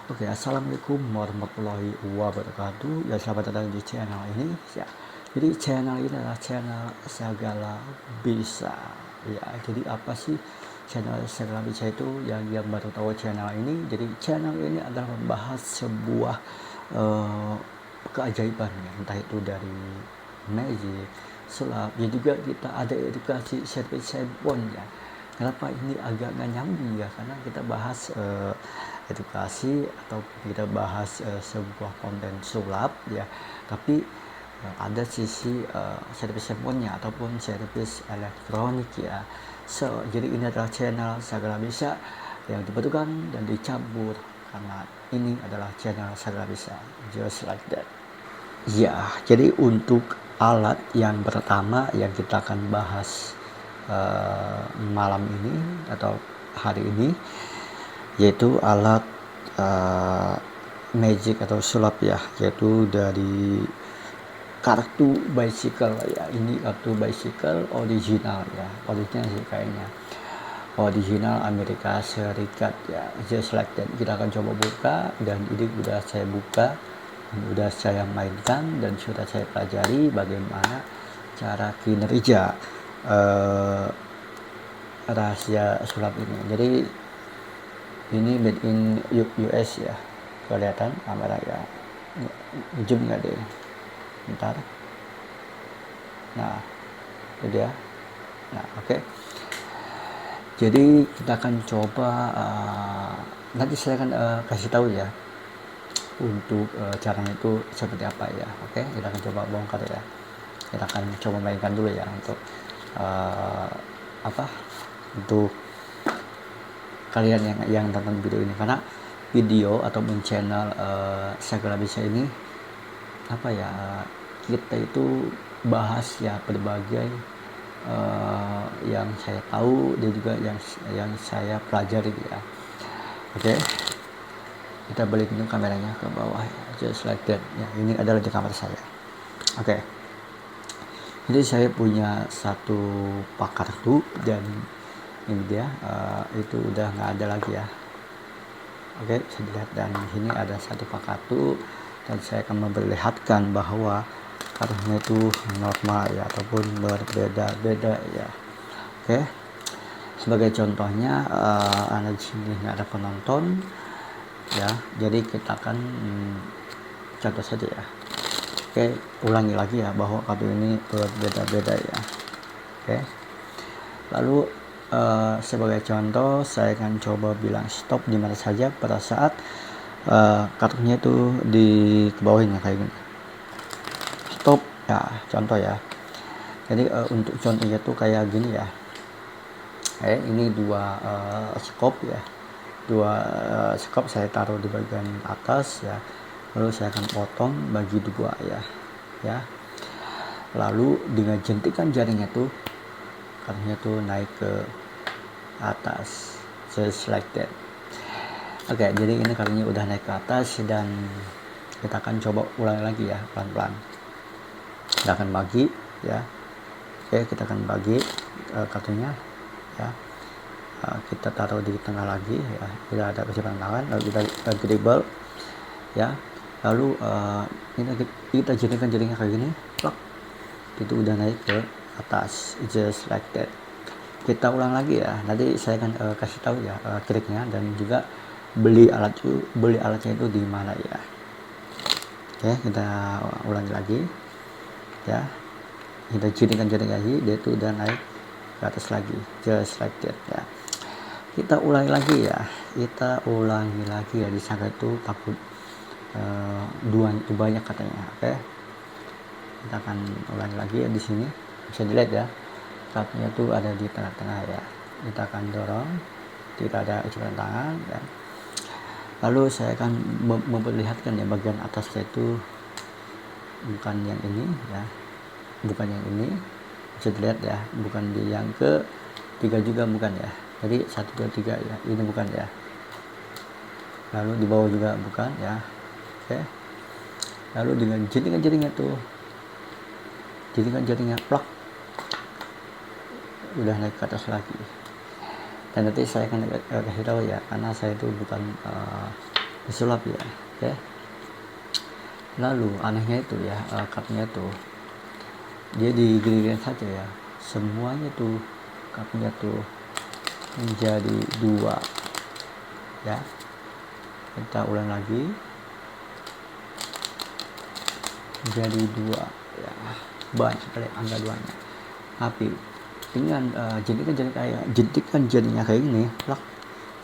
Oke, assalamualaikum warahmatullahi wabarakatuh. Ya, selamat datang di channel ini. Ya, jadi channel ini adalah channel Sagala Bisa. Ya, jadi apa sih channel Sagala Bisa itu? Yang baru tahu channel ini, jadi channel ini adalah membahas sebuah eh, keajaiban, ya, entah itu dari magic, sulap. Ya juga kita ada edukasi service handphone, ya. Kenapa ini agak nggak nyambung ya? Karena kita bahas edukasi atau kita bahas sebuah konten sulap, ya, tapi ada sisi servis handphonenya ataupun servis elektronik, ya. Jadi ini adalah channel Sagala Bisa yang dibentukkan dan dicampur karena ini adalah channel Sagala Bisa, just like that. Ya, jadi untuk alat yang pertama yang kita akan bahas malam ini atau hari ini, yaitu alat magic atau sulap, ya, yaitu dari kartu bicycle, ya. Ini kartu bicycle original, ya, original sih kayaknya, original Amerika Serikat, ya, just like that. Kita akan coba buka, dan ini udah saya buka, udah saya mainkan, dan sudah saya pelajari bagaimana cara kinerja rahasia sulap ini. Jadi ini made in US, ya, kelihatan kamera, ya, zoom nggak deh, bentar. Nah, itu dia. Nah, oke. Jadi kita akan coba, nanti saya akan kasih tahu, ya, untuk caranya itu seperti apa, ya. Oke, kita akan coba bongkar, ya. Kita akan coba mainkan dulu, ya, untuk untuk kalian yang tonton video ini, karena video ataupun channel Sagala Bisa ini kita itu bahas, ya, berbagai yang saya tahu dan juga yang saya pelajari, ya. Oke, kita balikin kameranya ke bawah, ya, just like that, ya. Ini adalah di kamar saya. Oke, jadi saya punya satu pak kartu, dan ini dia, itu udah nggak ada lagi, ya. Oke, bisa dilihat, dan ini ada satu pak kartu, dan saya akan memperlihatkan bahwa kartunya itu normal, ya, ataupun berbeda-beda, ya. Oke, sebagai contohnya, di sini nggak ada penonton, ya, jadi kita akan contoh saja, ya. Oke, ulangi lagi, ya, bahwa kartu ini berbeda-beda, ya. Oke, lalu sebagai contoh saya akan coba bilang stop di mana saja pada saat kartunya itu di bawahnya kayak gini, stop, ya, contoh, ya. Jadi untuk contohnya tuh kayak gini, ya. Ini dua skop, ya, dua skop saya taruh di bagian atas, ya, lalu saya akan potong bagi dua, ya, lalu dengan jentikan jarinya tuh kartunya tuh naik ke atas, just like that. Oke, jadi ini kartunya udah naik ke atas, dan kita akan coba ulangi lagi, ya, pelan-pelan. Kita akan bagi, ya. Oke, kita akan bagi kartunya, ya. Kita taruh di tengah lagi, ya. Tidak ada kesimpangan tangan, lalu kita dribble, ya. Lalu ini kita jadikan jadinya kayak gini, plak, itu udah naik ke atas, just like that. Kita ulang lagi, ya. Nanti saya akan kasih tahu, ya, triknya, dan juga beli alatnya itu di mana, ya. Oke, kita ulangi lagi, ya. Kita jadikan lagi, dia itu udah naik ke atas lagi, just like that, ya. Kita ulangi lagi, ya. Disangka itu takut dua itu banyak katanya. Oke, kita akan ulangi lagi, ya. Di sini bisa dilihat, ya, kartunya itu ada di tengah-tengah, ya. Kita akan dorong, tidak ada ucapan tangan, ya. Lalu saya akan memperlihatkan, ya, bagian atasnya itu bukan yang ini, ya, bukan yang ini, bisa dilihat, ya, bukan di yang ke 3 juga, bukan, ya. Jadi 1, 2, 3, ya, ini bukan, ya. Lalu di bawah juga bukan, ya. Oke, lalu dengan jaringan tuh, jaringan plak, udah naik ke atas lagi. Dan nanti saya akan kasih tahu, ya, karena saya itu bukan disulap ya. Oke. Lalu anehnya itu ya, cupnya tuh dia digilirin saja ya, semuanya tuh cupnya tuh menjadi dua ya. Kita ulang lagi, menjadi dua ya, banyak sekali angka duanya. Tapi dengan jadinya kayak gini, plak,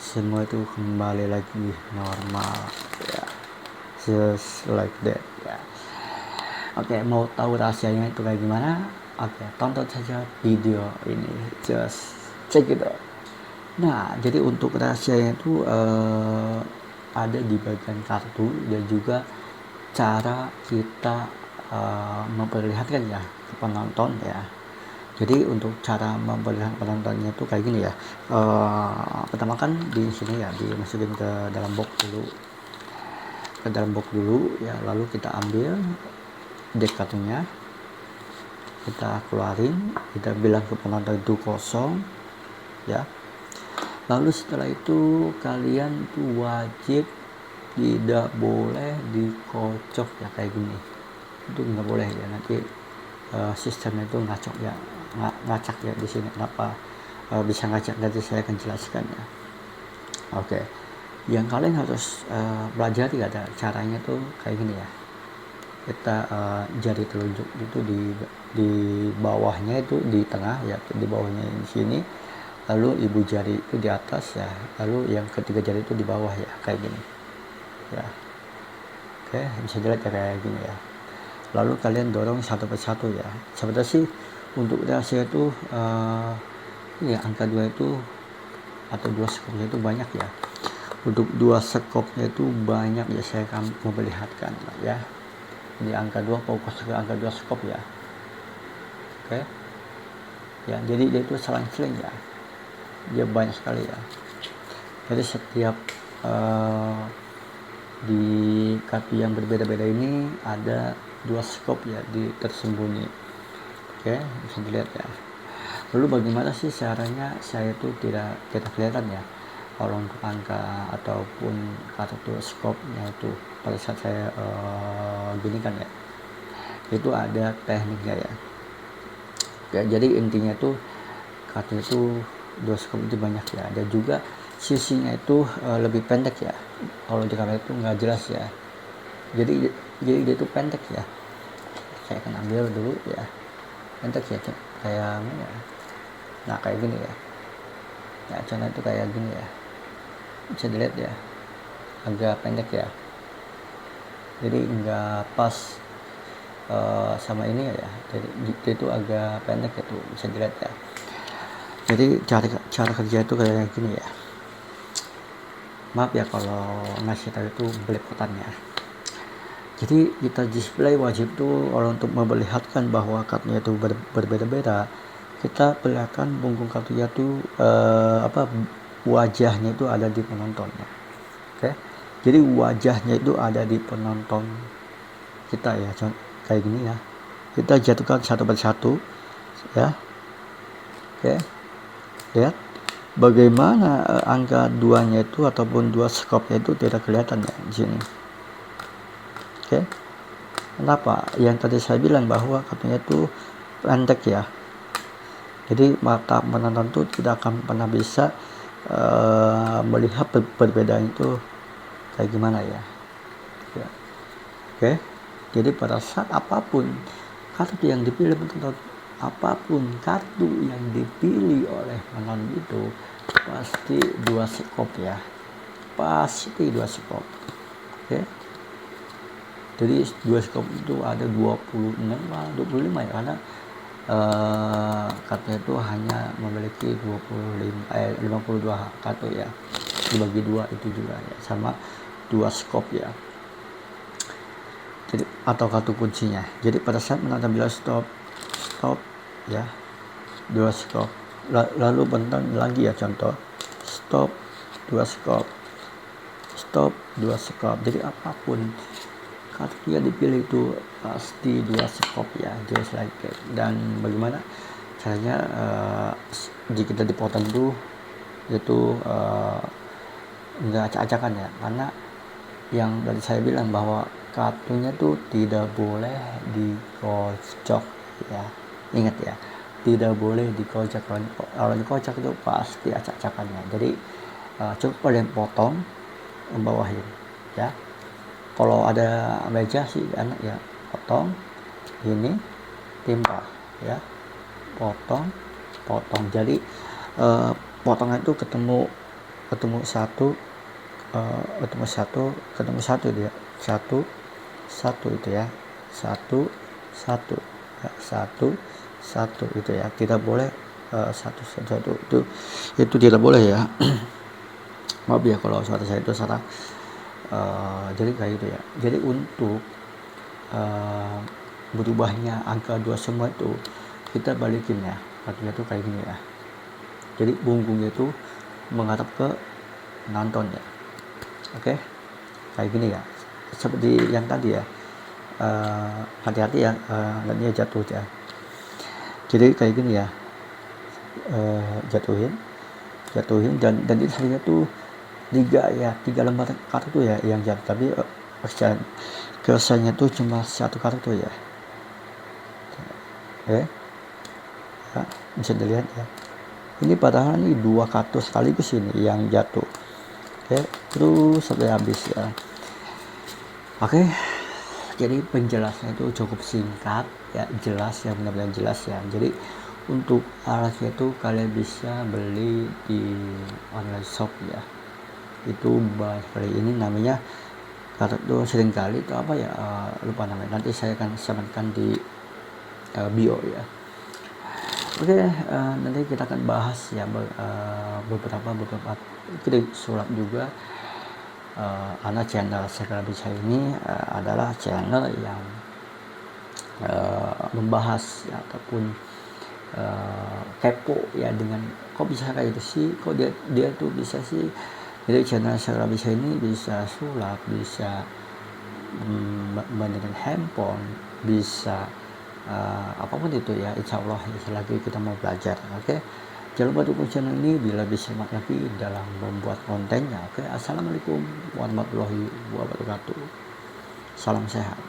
semua itu kembali lagi normal ya, just like that ya. Oke, mau tahu rahasianya itu kayak gimana? Oke, tonton saja video ini, just check it out. Nah, jadi untuk rahasianya itu ada di bagian kartu dan juga cara kita memperlihatkan ya ke penonton ya. Jadi untuk cara memperlihatkan penontonnya itu kayak gini ya. Pertama kan di sini ya, dimasukin ke dalam box dulu ya, lalu kita ambil deck kartunya, kita keluarin, kita bilang ke penonton itu kosong ya. Lalu setelah itu kalian tuh wajib tidak boleh dikocok ya kayak gini, itu nggak boleh ya, nanti sistemnya itu ngacak ya di sini. Kenapa bisa ngacak, nanti saya akan jelaskan ya. Oke, yang kalian harus belajar ya, ada caranya tuh kayak gini ya. Kita jari telunjuk itu di bawahnya, itu di tengah ya, di bawahnya di sini, lalu ibu jari itu di atas ya, lalu yang ketiga jari itu di bawah ya, kayak gini ya. Oke, bisa dilihat ya kayak gini ya. Lalu kalian dorong satu persatu ya. Sebenarnya sih untuk rahasia itu ya angka 2 itu atau 2 skopnya itu banyak ya. Untuk 2 skopnya itu banyak ya, saya akan memperlihatkan ya. Di angka 2 fokus ke angka 2 skop ya. Oke. Ya, jadi dia itu selang-seling ya. Dia banyak sekali ya. Jadi setiap di kartu yang berbeda-beda ini ada 2 skop ya tersembunyi. Oke, bisa dilihat ya. Lalu bagaimana sih caranya saya itu tidak kelihatan ya kalau untuk angka ataupun kartu skopnya itu pada saat saya gini kan ya, itu ada tekniknya ya. Oke, jadi intinya tuh kartu itu 2 skop itu banyak ya, dan juga sisinya itu lebih pendek ya. Kalau di kamera itu nggak jelas ya, jadi dia itu pendek ya. Saya akan ambil dulu ya, pendek ya, kayak mana ya. Nah kayak gini ya, nah contoh itu kayak gini ya, bisa dilihat ya, agak pendek ya, jadi nggak pas sama ini ya, jadi itu agak pendek itu, bisa dilihat ya. Jadi cara kerja itu kayak gini ya. Maaf ya kalau ngasih tahu itu belepotan ya. Jadi kita display wajib tuh kalau untuk memperlihatkan bahwa kartunya itu berbeda-beda. Kita perlihatkan punggung kartunya tuh wajahnya itu ada di penonton ya. Oke. Jadi wajahnya itu ada di penonton kita ya, kayak gini ya. Kita jatuhkan satu persatu ya. Oke. Lihat bagaimana angka 2-nya itu ataupun 2 skopnya itu tidak kelihatan ya di sini. Oke. Kenapa? Yang tadi saya bilang bahwa kartunya itu pendek ya. Jadi mata penonton itu tidak akan pernah bisa melihat perbedaan itu kayak gimana ya. Oke. Jadi pada saat apapun kartu yang dipilih penonton, apapun kartu yang dipilih oleh penonton itu pasti 2 skop ya, pasti 2 skop. Oke. Jadi 2 skop itu ada 26 atau 25 ya, karena kartu itu hanya memiliki 52 kartu ya, dibagi 2 itu juga ya, sama 2 skop ya. Jadi atau kartu kuncinya. Jadi pada saat menonton bila stop ya, 2 skop. Lalu bentar lagi ya, contoh stop 2 skop, stop 2 skop. Jadi apapun kartu yang dipilih itu pasti 2 skop ya, just like that. Dan bagaimana caranya jika kita dipotong itu nggak acak-acakan ya, karena yang tadi saya bilang bahwa kartunya tuh tidak boleh dikocok ya, ingat ya, tidak boleh dikocok. Kalau dikocok itu pasti acak-acakannya. Jadi cukup kalian potong bawahin ya. Kalau ada meja sih anak ya potong ini, timpa ya, potong jadi potongan itu ketemu satu, dia satu itu ya, satu itu ya, tidak boleh satu itu tidak boleh ya. Maaf ya kalau suara saya itu salah. Jadi kayak gitu ya. Jadi untuk berubahnya angka 2 semua itu kita balikin ya, artinya tuh kayak gini ya. Jadi punggungnya itu menghadap ke nonton ya. Oke, kayak gini ya, seperti yang tadi ya. Hati-hati ya, nantinya jatuh ya. Jadi kayak gini ya, jatuhin dan ini hasilnya tuh 3 lembar kartu ya yang jatuh, tapi kesannya tuh cuma 1 kartu ya. Ya, bisa dilihat ya. Ini padahal nih 2 kartu sekaligus ini yang jatuh. Oke, terus sampai habis ya. Oke, jadi penjelasannya itu cukup singkat ya, jelas ya, benar-benar jelas ya. Jadi untuk alatnya itu kalian bisa beli di online shop ya. Itu kali ini namanya kartu seringkali itu apa ya, lupa namanya, nanti saya akan sampaikan di bio ya. Oke, nanti kita akan bahas ya beberapa sulap juga. Karena channel Sekali Bisa ini adalah channel yang membahas ya, ataupun kepo ya dengan kok bisa kayak gitu sih, kok dia tuh bisa sih. Jadi channel Sekali Bisa ini bisa sulap, bisa dengan handphone, bisa apapun itu ya, insya Allah selagi kita mau belajar. Oke, jangan lupa dukung channel ini bila bisa semangat lagi dalam membuat kontennya. Oke, assalamualaikum warahmatullahi wabarakatuh, salam sehat.